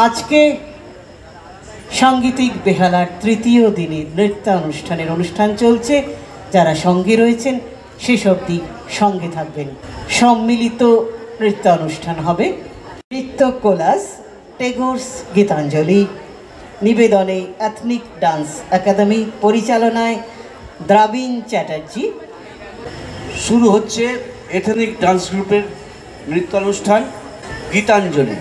আজকে সাংগীতিক বেহালার তৃতীয় দিনের অনুষ্ঠান চলছে। যারা সঙ্গে রয়েছেন সেসব দিক সঙ্গে থাকবেন। সম্মিলিত নৃত্যানুষ্ঠান হবে। নৃত্য কোলাস, টেগোরস গীতাঞ্জলি, নিবেদনে এথনিক ডান্স একাডেমি, পরিচালনায় দ্রাবিণ চ্যাটার্জি। শুরু হচ্ছে এথনিক ডান্স গ্রুপের নৃত্যানুষ্ঠান গীতাঞ্জলি,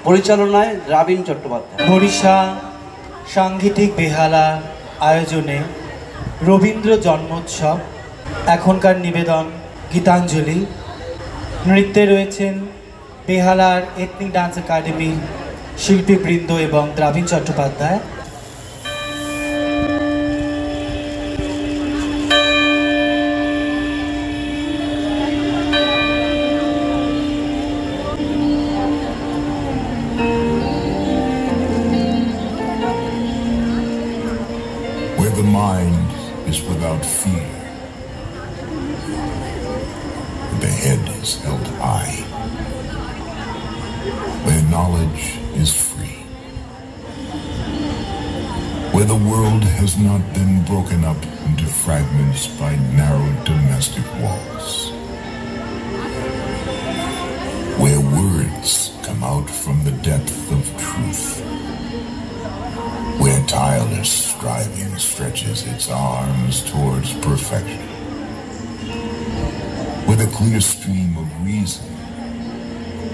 পরিচালনায় দ্রাবিণ চট্টোপাধ্যায়। বরিশা সাংগীতিক বেহালা আয়োজনে রবীন্দ্র জন্মোৎসব, এখনকার নিবেদন গীতাঞ্জলি। নৃত্যে রয়েছেন বেহালার এথনিক ডান্স একাডেমির শিল্পীবৃন্দ এবং দ্রাবিণ Chattopadhyay. Where the mind is without fear, the head is held high, where knowledge is free, where the world has not been broken up into fragments by narrow domestic walls, where words come out from the depth of truth, where tireless striving stretches its arms towards perfection, where the clear stream of reason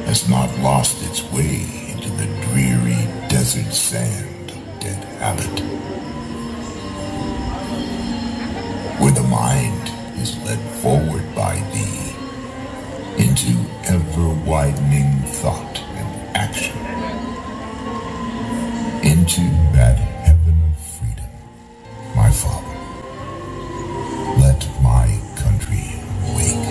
has not lost its way into the dreary desert sand of dead habit, where the mind is led forward by thee into ever-widening thought and action, into that heaven of freedom. My Father, let my country wake.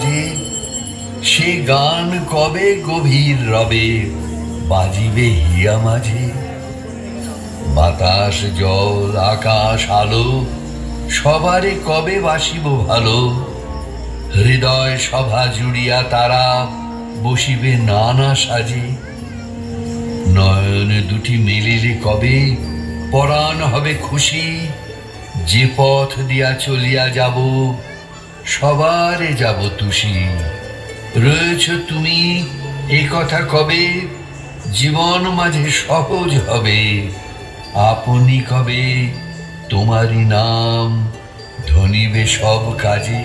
বাজে, সে গান কবে গভীর রবে বাজিবে হিয়া মাঝে। বাতাস জল আকাশ আলো সবারে কবে বাসিব ভালো, হৃদয় সভা জুড়িয়া তারা বসিবে নানা সাজে। নয়ন দুটি মেলিলে কবে পরাণ হবে খুশি, যে পথ দিয়া চলিয়া যাব সবারে যাব তুষি। রয়েছ তুমি এ কথা কবে, জীবন মাঝে সহজ হবে, আপনি কবে তোমারই নাম ধনিবে সব কাজে।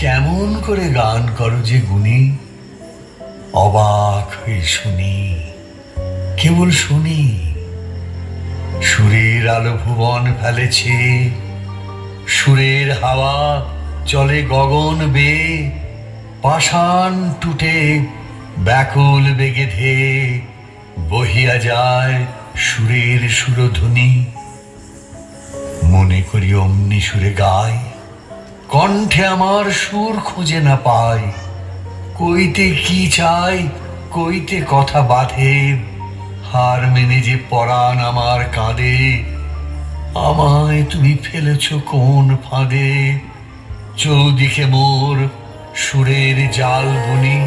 কেমন করে গান করো যে গুণী, অবাক হয়ে শুনি, কেবল শুনি। সুরের আলো ভুবন ফেলেছে, সুরের হাওয়া চলে গগন বেয়ে, পাষাণ টুটে ব্যাকুল বেগে ধেয়ে বহিয়া যায় সুরের সুরধ্বনি। মনে করি অমনি সুরে গায়, কণ্ঠে আমার সুর খুঁজে না পাই। কইতে কি চাই, কইতে কথা বাঁধে, হার মেনে যে পরাণ আমার কাঁদে। আমায় তুমি ফেলেছ কোন ফাঁদে, চৌদিকে মোর সুরের জাল বুনি।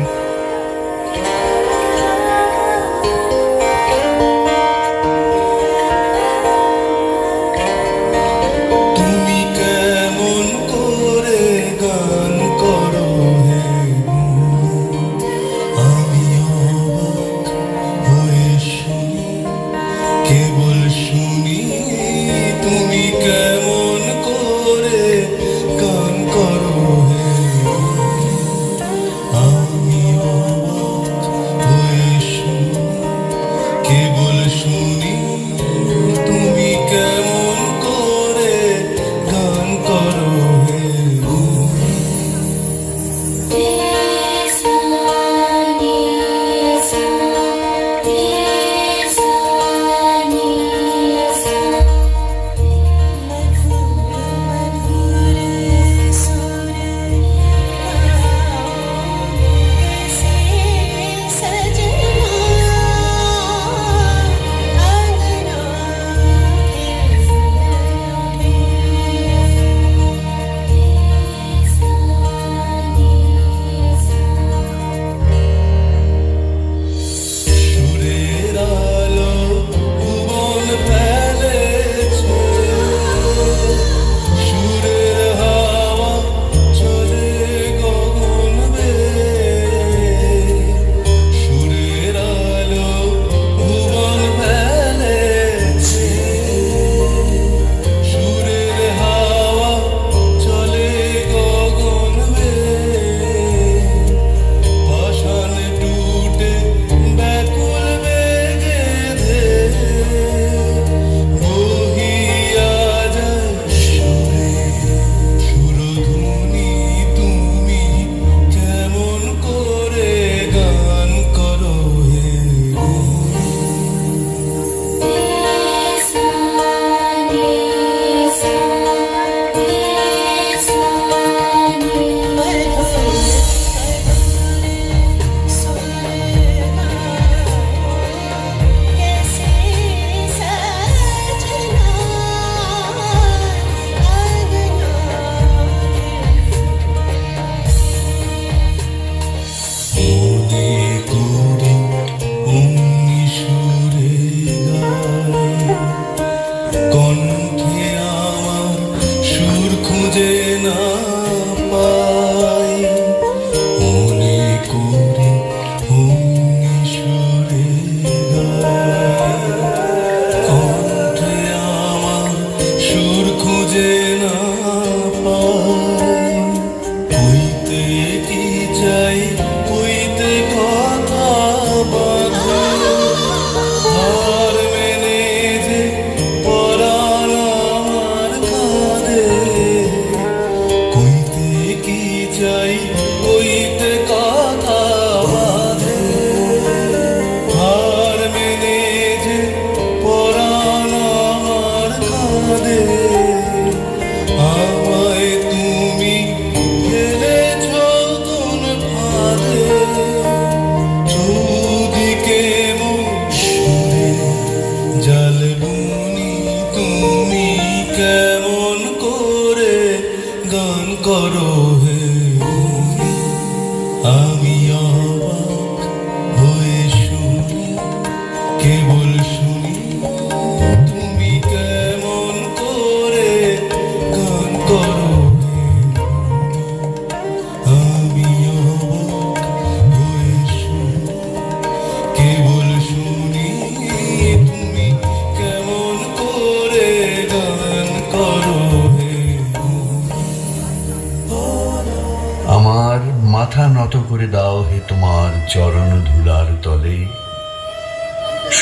মাথা নত করে দাও হে তোমার চরণ ধুলার তলে,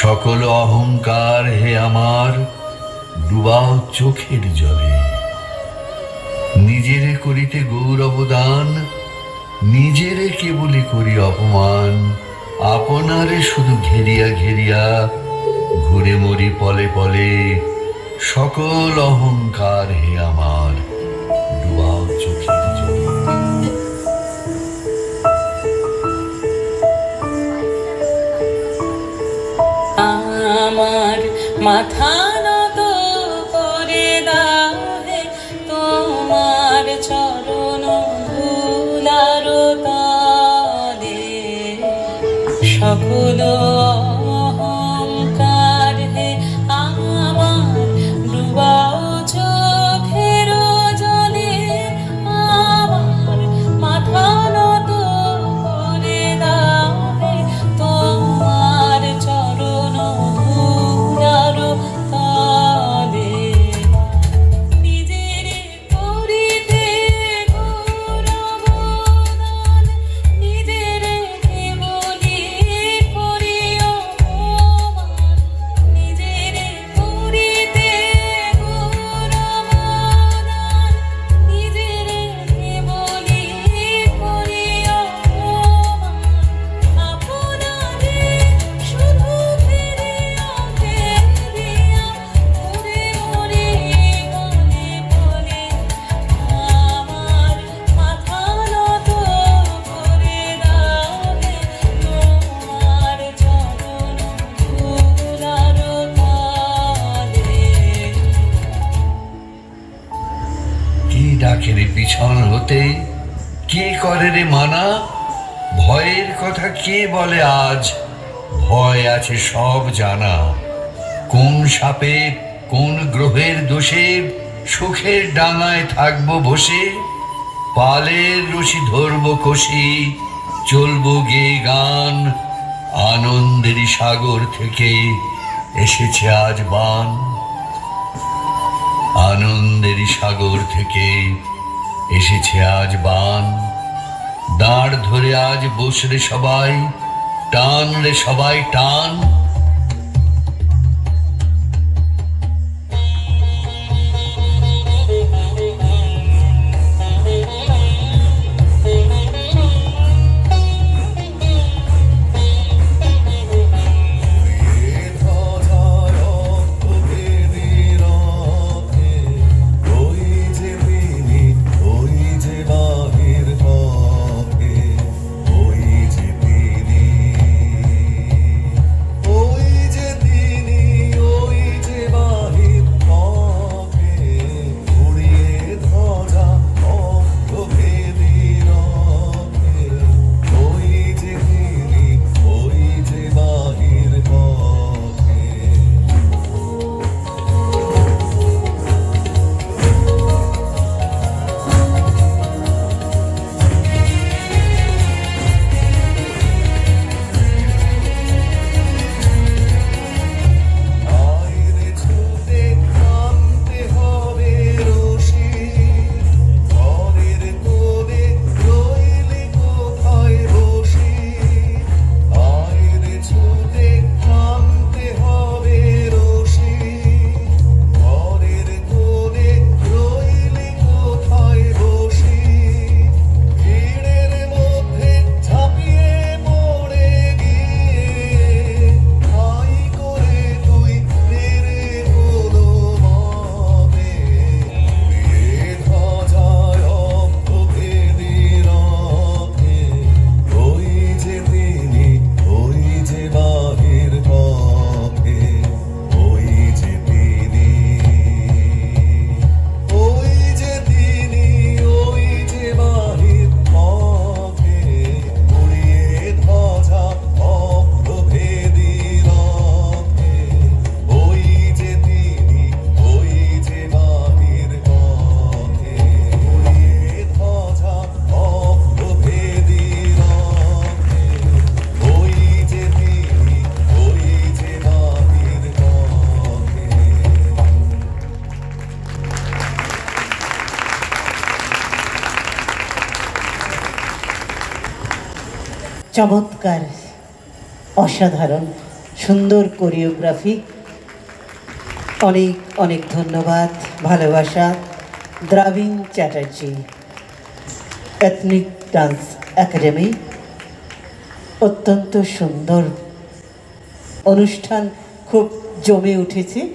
সকল অহংকার হে আমার ডুবাও চোখের জলে। নিজেরে করিতে গৌরবদান, নিজেরে কেবলি করি অপমান। আপনারে শুধু ঘেরিয়া ঘেরিয়া ঘুরে মরি পলে পলে। সকল অহংকার হে আমার ডুবাও চোখের জলে। আমার মাথা নত করে দাও হে তোমার চরণ ধুলার তলে। সকল অহংকার হে আমার ডুবাও চোখের জলে। আমার মাথা নত করে দাও হে তোমার চরণ ধুলার তলে। নিজের করিতে গৌরবদান, নিজের কেবলি করি অপমান। নিজের করিতে গৌরবদান, নিজের কেবলি করি অপমান। আপনারে শুধু ফিরিয়া ফিরিয়া ঘুরে মরি পলে পলে। আমার মাথা নত করে দাও হে তোমার চরণ ধুলার তলে। কি ডাকে রে পিছন হতে, কে করে রে মানা? ভয়ের কথা কে বলে আজ? ভয় আছে সব জানা। কোন সাপে কোন গ্রহের দোষে সুখের ডাঙায় থাকবো বসে। পালের রশি ধরবো কষি, চলবো গে গান। আনন্দেরই সাগর থেকে এসেছে আজ বান। আনন্দেরই সাগর থেকে এসেছে আজ বান। দাঁড় ধরে আজ বসরে সবাই, টান রে সবাই টান। চমৎকার, অসাধারণ, সুন্দর কোরিওগ্রাফি। অনেক অনেক ধন্যবাদ, ভালোবাসা দ্রাবিণ চ্যাটার্জি এথনিক ডান্স একাডেমি। অত্যন্ত সুন্দর অনুষ্ঠান, খুব জমে উঠেছে।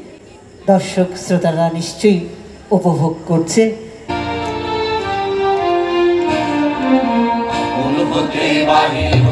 দর্শক শ্রোতারা নিশ্চয়ই উপভোগ করছেন। হতে বাহির